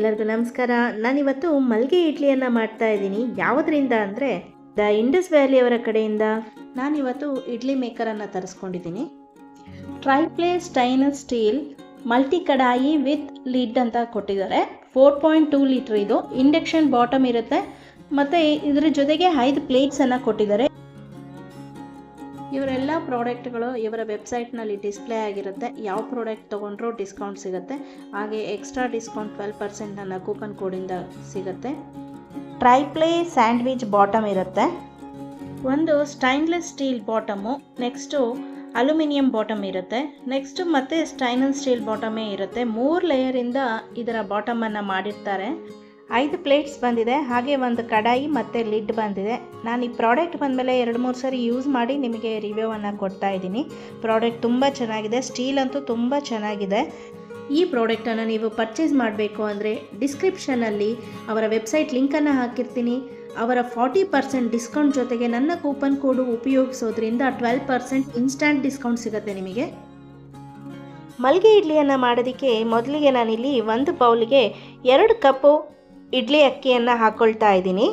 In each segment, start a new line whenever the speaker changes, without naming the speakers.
ಎಲ್ಲರಿಗೂ ನಮಸ್ಕಾರ. ನಾನಿವತ್ತು ಮಲ್ಗೆ ಇಡ್ಲಿಯನ್ನು ಮಾಡ್ತಾ ಇದ್ದೀನಿ. ಯಾವುದರಿಂದ ಅಂದರೆ ದ ಇಂಡಸ್ ವ್ಯಾಲಿ ಅವರ ಕಡೆಯಿಂದ ನಾನಿವತ್ತು ಇಡ್ಲಿ ಮೇಕರನ್ನು ತರಿಸ್ಕೊಂಡಿದ್ದೀನಿ. ಟ್ರೈಪ್ಲೇ ಸ್ಟೈನ್ಲೆಸ್ ಸ್ಟೀಲ್ ಮಲ್ಟಿ ಕಡಾಯಿ ವಿತ್ ಲಿಡ್ ಅಂತ ಕೊಟ್ಟಿದ್ದಾರೆ. 4.2 ಲೀಟ್ರ್ ಇದು. ಇಂಡಕ್ಷನ್ ಬಾಟಮ್ ಇರುತ್ತೆ ಮತ್ತು ಇದರ ಜೊತೆಗೆ 5 ಪ್ಲೇಟ್ಸನ್ನು ಕೊಟ್ಟಿದ್ದಾರೆ. ಇವರೆಲ್ಲ ಪ್ರಾಡಕ್ಟ್ಗಳು ಇವರ ವೆಬ್ಸೈಟ್ನಲ್ಲಿ ಡಿಸ್ಪ್ಲೇ ಆಗಿರುತ್ತೆ. ಯಾವ ಪ್ರಾಡಕ್ಟ್ ತೊಗೊಂಡ್ರೂ ಡಿಸ್ಕೌಂಟ್ ಸಿಗುತ್ತೆ. ಹಾಗೆ ಎಕ್ಸ್ಟ್ರಾ ಡಿಸ್ಕೌಂಟ್ 12% ನನ್ನ ಕೂಪನ್ ಕೋಡಿಂದ ಸಿಗುತ್ತೆ. ಟ್ರೈಪ್ಲೇ ಸ್ಯಾಂಡ್ವಿಚ್ ಬಾಟಮ್ ಇರುತ್ತೆ, ಒಂದು stainless steel bottom, next aluminium bottom ಇರುತ್ತೆ, ನೆಕ್ಸ್ಟು ಮತ್ತು ಸ್ಟೈನ್ಲೆಸ್ ಸ್ಟೀಲ್ ಬಾಟಮೇ ಇರುತ್ತೆ. 3 ಲೇಯರಿಂದ ಇದರ ಬಾಟಮನ್ನು ಮಾಡಿರ್ತಾರೆ. 5 ಪ್ಲೇಟ್ಸ್ ಬಂದಿದೆ, ಹಾಗೆ ಒಂದು ಕಡಾಯಿ ಮತ್ತು ಲಿಡ್ ಬಂದಿದೆ. ನಾನು ಈ ಪ್ರಾಡಕ್ಟ್ ಬಂದಮೇಲೆ 2-3 ಸರಿ ಯೂಸ್ ಮಾಡಿ ನಿಮಗೆ ರಿವ್ಯೂವನ್ನು ಕೊಡ್ತಾ ಇದ್ದೀನಿ. ಪ್ರಾಡಕ್ಟ್ ತುಂಬ ಚೆನ್ನಾಗಿದೆ, ಸ್ಟೀಲ್ ಅಂತೂ ತುಂಬ ಚೆನ್ನಾಗಿದೆ. ಈ ಪ್ರಾಡಕ್ಟನ್ನು ನೀವು ಪರ್ಚೇಸ್ ಮಾಡಬೇಕು ಅಂದರೆ ಡಿಸ್ಕ್ರಿಪ್ಷನಲ್ಲಿ ಅವರ ವೆಬ್ಸೈಟ್ ಲಿಂಕನ್ನು ಹಾಕಿರ್ತೀನಿ. ಅವರ 40% ಡಿಸ್ಕೌಂಟ್ ಜೊತೆಗೆ ನನ್ನ ಕೂಪನ್ ಕೋಡು ಉಪಯೋಗಿಸೋದ್ರಿಂದ 12% ಇನ್ಸ್ಟಂಟ್ ಡಿಸ್ಕೌಂಟ್ ಸಿಗುತ್ತೆ ನಿಮಗೆ. ಮಲ್ಗೆ ಇಡ್ಲಿಯನ್ನು ಮಾಡೋದಕ್ಕೆ ಮೊದಲಿಗೆ ನಾನಿಲ್ಲಿ ಒಂದು ಬೌಲಿಗೆ 2 ಕಪ್ಪು ಇಡ್ಲಿ ಅಕ್ಕಿಯನ್ನು ಹಾಕ್ಕೊಳ್ತಾ ಇದ್ದೀನಿ.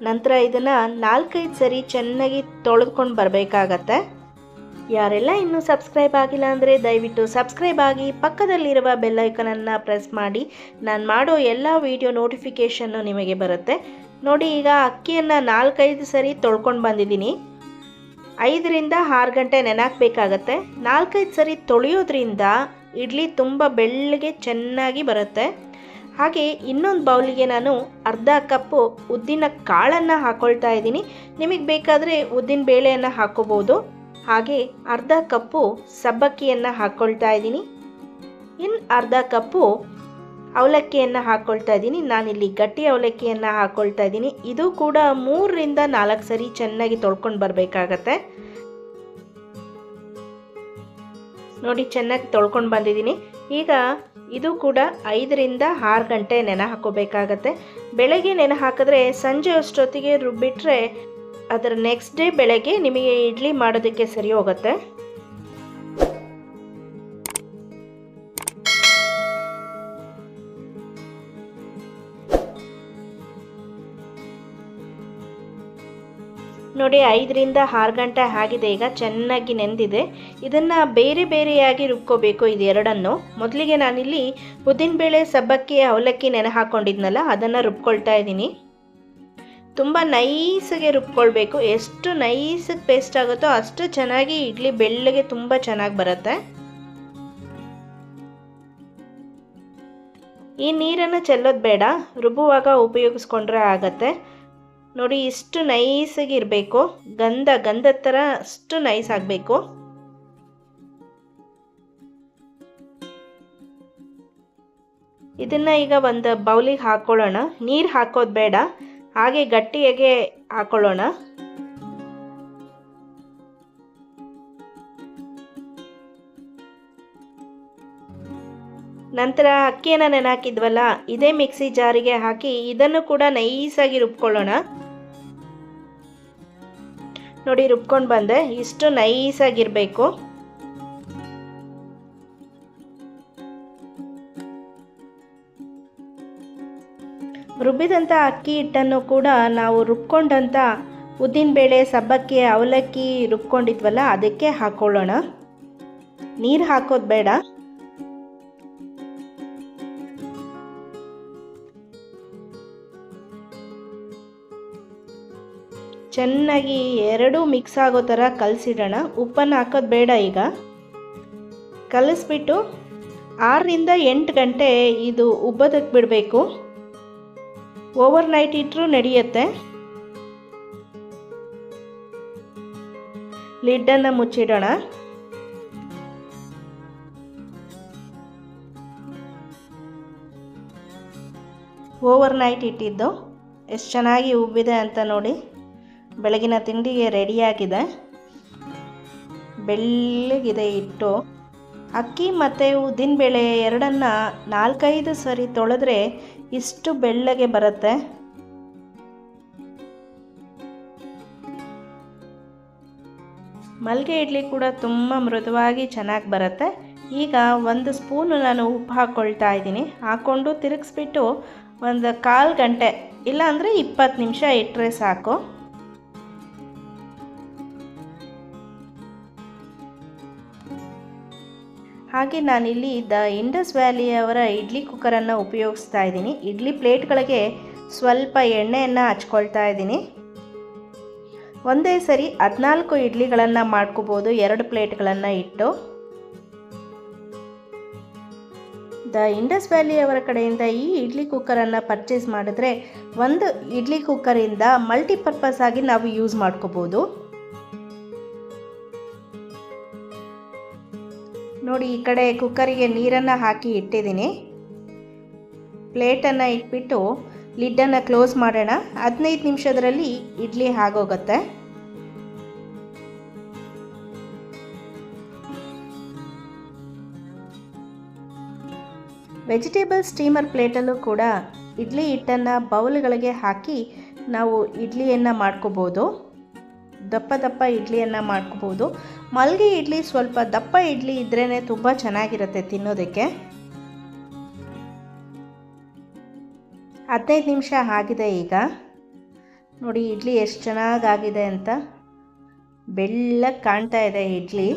ನಂತರ ಇದನ್ನು 4-5 ಸರಿ ಚೆನ್ನಾಗಿ ತೊಳೆದುಕೊಂಡು ಬರಬೇಕಾಗತ್ತೆ. ಯಾರೆಲ್ಲ ಇನ್ನೂ ಸಬ್ಸ್ಕ್ರೈಬ್ ಆಗಿಲ್ಲ ಅಂದರೆ ದಯವಿಟ್ಟು ಸಬ್ಸ್ಕ್ರೈಬ್ ಆಗಿ, ಪಕ್ಕದಲ್ಲಿರುವ ಬೆಲ್ ಐಕನನ್ನು ಪ್ರೆಸ್ ಮಾಡಿ. ನಾನು ಮಾಡೋ ಎಲ್ಲ ವಿಡಿಯೋ ನೋಟಿಫಿಕೇಷನ್ನು ನಿಮಗೆ ಬರುತ್ತೆ. ನೋಡಿ, ಈಗ ಅಕ್ಕಿಯನ್ನು 4-5 ಸರಿ ತೊಳ್ಕೊಂಡು ಬಂದಿದ್ದೀನಿ. 5ರಿಂದ 6 ಗಂಟೆ ನೆನಾಕಬೇಕಾಗತ್ತೆ. 4-5 ಸರಿ ತೊಳೆಯೋದ್ರಿಂದ ಇಡ್ಲಿ ತುಂಬ ಬೆಳ್ಳಗೆ ಚೆನ್ನಾಗಿ ಬರುತ್ತೆ. ಹಾಗೆ ಇನ್ನೊಂದು ಬೌಲಿಗೆ ನಾನು ಅರ್ಧ ಕಪ್ಪು ಉದ್ದಿನ ಕಾಳನ್ನು ಹಾಕ್ಕೊಳ್ತಾ ಇದ್ದೀನಿ. ನಿಮಗೆ ಬೇಕಾದರೆ ಉದ್ದಿನ ಬೇಳೆಯನ್ನು ಹಾಕ್ಕೋಬೋದು. ಹಾಗೆ ಅರ್ಧ ಕಪ್ಪು ಸಬ್ಬಕ್ಕಿಯನ್ನು ಹಾಕ್ಕೊಳ್ತಾ ಇದ್ದೀನಿ. ಇನ್ನು ಅರ್ಧ ಕಪ್ಪು ಅವಲಕ್ಕಿಯನ್ನು ಹಾಕ್ಕೊಳ್ತಾ ಇದ್ದೀನಿ. ನಾನಿಲ್ಲಿ ಗಟ್ಟಿ ಅವಲಕ್ಕಿಯನ್ನು ಹಾಕ್ಕೊಳ್ತಾ ಇದ್ದೀನಿ. ಇದು ಕೂಡ 3ರಿಂದ 4 ಸರಿ ಚೆನ್ನಾಗಿ ತೊಳ್ಕೊಂಡು ಬರಬೇಕಾಗತ್ತೆ. ನೋಡಿ, ಚೆನ್ನಾಗಿ ತೊಳ್ಕೊಂಡು ಬಂದಿದ್ದೀನಿ. ಈಗ ಇದು ಕೂಡ 5ರಿಂದ 6 ಗಂಟೆ ನೆನೆ ಹಾಕೋಬೇಕಾಗತ್ತೆ. ಬೆಳಗ್ಗೆ ನೆನೆ ಹಾಕಿದ್ರೆ ಸಂಜೆ ಅಷ್ಟೊತ್ತಿಗೆ ರುಬ್ಬಿಟ್ರೆ ಅದರ ನೆಕ್ಸ್ಟ್ ಡೇ ಬೆಳಗ್ಗೆ ನಿಮಗೆ ಇಡ್ಲಿ ಮಾಡೋದಕ್ಕೆ ಸರಿ ಹೋಗುತ್ತೆ. ನೋಡಿ, 5ರಿಂದ 6 ಗಂಟೆ ಆಗಿದೆ. ಈಗ ಚೆನ್ನಾಗಿ ನೆಂದಿದೆ. ಇದನ್ನು ಬೇರೆ ಬೇರೆಯಾಗಿ ರುಬ್ಕೋಬೇಕು ಇದೆರಡನ್ನು. ಮೊದಲಿಗೆ ನಾನಿಲ್ಲಿ ಉದ್ದಿನಬೇಳೆ, ಸಬ್ಬಕ್ಕಿ, ಅವಲಕ್ಕಿ ನೆನೆ ಹಾಕ್ಕೊಂಡಿದ್ನಲ್ಲ ಅದನ್ನು ರುಬ್ಕೊಳ್ತಾ ಇದ್ದೀನಿ. ತುಂಬ ನೈಸಾಗೆ ರುಬ್ಕೊಳ್ಬೇಕು. ಎಷ್ಟು ನೈಸಾಗಿ ಪೇಸ್ಟ್ ಆಗುತ್ತೋ ಅಷ್ಟು ಚೆನ್ನಾಗಿ ಇಡ್ಲಿ ಬೆಳ್ಳಗೆ ತುಂಬ ಚೆನ್ನಾಗಿ ಬರುತ್ತೆ. ಈ ನೀರನ್ನು ಚೆಲ್ಲೋದು ಬೇಡ, ರುಬ್ಬುವಾಗ ಉಪಯೋಗಿಸ್ಕೊಂಡ್ರೆ ಆಗತ್ತೆ. ನೋಡಿ, ಇಷ್ಟು ನೈಸಾಗಿ ಇರಬೇಕು. ಗಂಧ ಥರ ಅಷ್ಟು ನೈಸ್ ಆಗಬೇಕು. ಇದನ್ನು ಈಗ ಒಂದು ಬೌಲಿಗೆ ಹಾಕ್ಕೊಳ್ಳೋಣ. ನೀರು ಹಾಕೋದು ಬೇಡ, ಹಾಗೆ ಗಟ್ಟಿಯಾಗೆ ಹಾಕ್ಕೊಳ್ಳೋಣ. ನಂತರ ಅಕ್ಕಿಯನ್ನು ನೆನೆಹಾಕಿದ್ವಲ್ಲ, ಇದೇ ಮಿಕ್ಸಿ ಜಾರಿಗೆ ಹಾಕಿ ಇದನ್ನು ಕೂಡ ನೈಸಾಗಿ ರುಬ್ಕೊಳ್ಳೋಣ. ನೋಡಿ, ರುಬ್ಕೊಂಡು ಬಂದೆ. ಇಷ್ಟು ನೈಸಾಗಿರಬೇಕು. ರುಬ್ಬಿದಂಥ ಅಕ್ಕಿ ಹಿಟ್ಟನ್ನು ಕೂಡ ನಾವು ರುಬ್ಕೊಂಡಂಥ ಉದ್ದಿನಬೇಳೆ, ಸಬ್ಬಕ್ಕಿ, ಅವಲಕ್ಕಿ ರುಬ್ಕೊಂಡಿದ್ವಲ್ಲ ಅದಕ್ಕೆ ಹಾಕ್ಕೊಳ್ಳೋಣ. ನೀರು ಹಾಕೋದು ಬೇಡ. ಚೆನ್ನಾಗಿ ಎರಡೂ ಮಿಕ್ಸ್ ಆಗೋ ಥರ ಕಲಸಿಡೋಣ. ಉಪ್ಪನ್ನು ಹಾಕೋದು ಬೇಡ. ಈಗ ಕಲಿಸ್ಬಿಟ್ಟು 6ರಿಂದ 8 ಗಂಟೆ ಇದು ಉಬ್ಬೋದಕ್ಕೆ ಬಿಡಬೇಕು. ಓವರ್ ನೈಟ್ ಇಟ್ಟರೂ ನಡೆಯುತ್ತೆ. ಲಿಡ್ಡನ್ನು ಮುಚ್ಚಿಡೋಣ. ಓವರ್ ನೈಟ್ ಇಟ್ಟಿದ್ದು ಎಷ್ಟು ಚೆನ್ನಾಗಿ ಉಬ್ಬಿದೆ ಅಂತ ನೋಡಿ. ಬೆಳಗಿನ ತಿಂಡಿಗೆ ರೆಡಿಯಾಗಿದೆ. ಬೆಳ್ಳಗಿದೆ ಹಿಟ್ಟು. ಅಕ್ಕಿ ಮತ್ತು ಉದ್ದಿನಬೇಳೆ ಎರಡನ್ನು 4-5 ಸರಿ ತೊಳೆದ್ರೆ ಇಷ್ಟು ಬೆಳ್ಳಗೆ ಬರುತ್ತೆ. ಮಲ್ಗೆ ಇಡ್ಲಿ ಕೂಡ ತುಂಬ ಮೃದುವಾಗಿ ಚೆನ್ನಾಗಿ ಬರುತ್ತೆ. ಈಗ 1 ಸ್ಪೂನು ನಾನು ಉಪ್ಪು ಹಾಕ್ಕೊಳ್ತಾ ಇದ್ದೀನಿ. ಹಾಕ್ಕೊಂಡು ತಿರುಗಿಸ್ಬಿಟ್ಟು ಒಂದು 1/4 ಗಂಟೆ ಇಲ್ಲಾಂದರೆ 20 ನಿಮಿಷ ಇಟ್ಟರೆ ಸಾಕು. ಹಾಗೆ ನಾನಿಲ್ಲಿ ಇಂಡಸ್ ವ್ಯಾಲಿಯವರ ಇಡ್ಲಿ ಕುಕ್ಕರನ್ನು ಉಪಯೋಗಿಸ್ತಾ ಇದ್ದೀನಿ. ಇಡ್ಲಿ ಪ್ಲೇಟ್ಗಳಿಗೆ ಸ್ವಲ್ಪ ಎಣ್ಣೆಯನ್ನು ಹಚ್ಕೊಳ್ತಾ ಇದ್ದೀನಿ. ಒಂದೇ ಸರಿ 14 ಇಡ್ಲಿಗಳನ್ನು ಮಾಡ್ಕೋಬೋದು 2 ಪ್ಲೇಟ್ಗಳನ್ನು ಇಟ್ಟು. ಇಂಡಸ್ ವ್ಯಾಲಿಯವರ ಕಡೆಯಿಂದ ಈ ಇಡ್ಲಿ ಕುಕ್ಕರನ್ನು ಪರ್ಚೇಸ್ ಮಾಡಿದ್ರೆ ಒಂದು ಇಡ್ಲಿ ಕುಕ್ಕರಿಂದ ಮಲ್ಟಿಪರ್ಪಸ್ ಆಗಿ ನಾವು ಯೂಸ್ ಮಾಡ್ಕೋಬೋದು. ನೋಡಿ, ಈ ಕಡೆ ಕುಕ್ಕರಿಗೆ ನೀರನ್ನು ಹಾಕಿ ಇಟ್ಟಿದ್ದೀನಿ. ಪ್ಲೇಟನ್ನು ಇಟ್ಬಿಟ್ಟು ಲಿಡ್ಡನ್ನು ಕ್ಲೋಸ್ ಮಾಡೋಣ. 15 ನಿಮಿಷದಲ್ಲಿ ಇಡ್ಲಿ ಆಗೋಗುತ್ತೆ. ವೆಜಿಟೇಬಲ್ ಸ್ಟೀಮರ್ ಪ್ಲೇಟಲ್ಲೂ ಕೂಡ ಇಡ್ಲಿ ಹಿಟ್ಟನ್ನು ಬೌಲ್ಗಳಿಗೆ ಹಾಕಿ ನಾವು ಇಡ್ಲಿಯನ್ನು ಮಾಡ್ಕೋಬೋದು. ದಪ್ಪ ದಪ್ಪ ಇಡ್ಲಿಯನ್ನು ಮಾಡ್ಕೋಬೋದು. ಮಲ್ಗೆ ಇಡ್ಲಿ ಸ್ವಲ್ಪ ದಪ್ಪ ಇಡ್ಲಿ ಇದ್ರೇ ತುಂಬ ಚೆನ್ನಾಗಿರುತ್ತೆ ತಿನ್ನೋದಕ್ಕೆ. 15 ನಿಮಿಷ ಆಗಿದೆ. ಈಗ ನೋಡಿ ಇಡ್ಲಿ ಎಷ್ಟು ಚೆನ್ನಾಗಾಗಿದೆ ಅಂತ. ಬೆಳ್ಳಗೆ ಕಾಣ್ತಾ ಇದೆ ಇಡ್ಲಿ.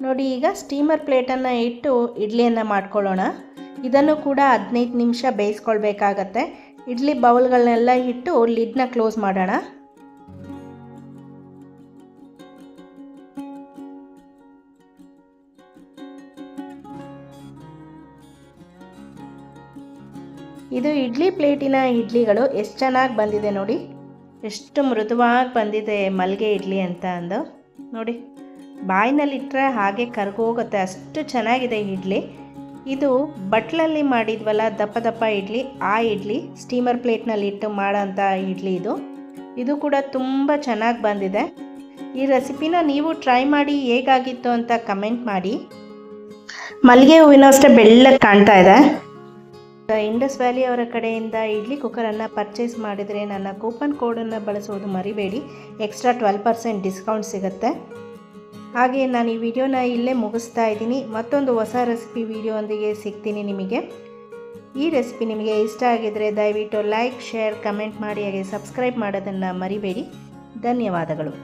ನೋಡಿ, ಈಗ ಸ್ಟೀಮರ್ ಪ್ಲೇಟನ್ನು ಇಟ್ಟು ಇಡ್ಲಿಯನ್ನು ಮಾಡ್ಕೊಳ್ಳೋಣ. ಇದನ್ನು ಕೂಡ 15 ನಿಮಿಷ ಬೇಯಿಸ್ಕೊಳ್ಬೇಕಾಗತ್ತೆ. ಇಡ್ಲಿ ಬೌಲ್ಗಳನ್ನೆಲ್ಲ ಇಟ್ಟು ಲಿಡ್ನ ಕ್ಲೋಸ್ ಮಾಡೋಣ. ಇದು ಇಡ್ಲಿ ಪ್ಲೇಟಿನ ಇಡ್ಲಿಗಳು ಎಷ್ಟು ಚೆನ್ನಾಗಿ ಬಂದಿದೆ ನೋಡಿ. ಎಷ್ಟು ಮೃದುವಾಗಿ ಬಂದಿದೆ ಮಲ್ಗೆ ಇಡ್ಲಿ ಅಂತ ಅಂದು ನೋಡಿ. ಬಾಯಿನಲ್ಲಿಟ್ಟರೆ ಹಾಗೆ ಕರ್ಗೋಗುತ್ತೆ, ಅಷ್ಟು ಚೆನ್ನಾಗಿದೆ ಇಡ್ಲಿ. ಇದು ಬಟ್ಲಲ್ಲಿ ಮಾಡಿದ್ವಲ್ಲ ದಪ್ಪ ದಪ್ಪ ಇಡ್ಲಿ, ಆ ಇಡ್ಲಿ ಸ್ಟೀಮರ್ ಪ್ಲೇಟ್ನಲ್ಲಿ ಇಟ್ಟು ಮಾಡೋಂಥ ಇಡ್ಲಿ ಇದು ಕೂಡ ತುಂಬ ಚೆನ್ನಾಗಿ ಬಂದಿದೆ. ಈ ರೆಸಿಪಿನ ನೀವು ಟ್ರೈ ಮಾಡಿ ಹೇಗಾಗಿತ್ತು ಅಂತ ಕಮೆಂಟ್ ಮಾಡಿ. ಮಲ್ಲಿಗೆ ಹೂವಿನ ಅಷ್ಟೇ ಬೆಳ್ಳಗೆ ಕಾಣ್ತಾ ಇದೆ. ಇಂಡಸ್ ವ್ಯಾಲಿ ಅವರ ಕಡೆಯಿಂದ ಇಡ್ಲಿ ಕುಕ್ಕರನ್ನು ಪರ್ಚೇಸ್ ಮಾಡಿದರೆ ನನ್ನ ಕೂಪನ್ ಕೋಡನ್ನು ಬಳಸೋದು ಮರಿಬೇಡಿ. ಎಕ್ಸ್ಟ್ರಾ 12% ಡಿಸ್ಕೌಂಟ್ ಸಿಗುತ್ತೆ. ಹಾಗೆ ನಾನು ಈ ವಿಡಿಯೋನ ಇಲ್ಲೇ ಮುಗಿಸ್ತಾ ಇದ್ದೀನಿ. ಮತ್ತೊಂದು ಹೊಸ ರೆಸಿಪಿ ವಿಡಿಯೋಂದಿಗೆ ಸಿಗ್ತೀನಿ ನಿಮಗೆ. ಈ ರೆಸಿಪಿ ನಿಮಗೆ ಇಷ್ಟ ಆಗಿದರೆ ದಯವಿಟ್ಟು ಲೈಕ್, ಶೇರ್, ಕಮೆಂಟ್ ಮಾಡಿ. ಹಾಗೆ ಸಬ್ಸ್ಕ್ರೈಬ್ ಮಾಡೋದನ್ನು ಮರಿಬೇಡಿ. ಧನ್ಯವಾದಗಳು.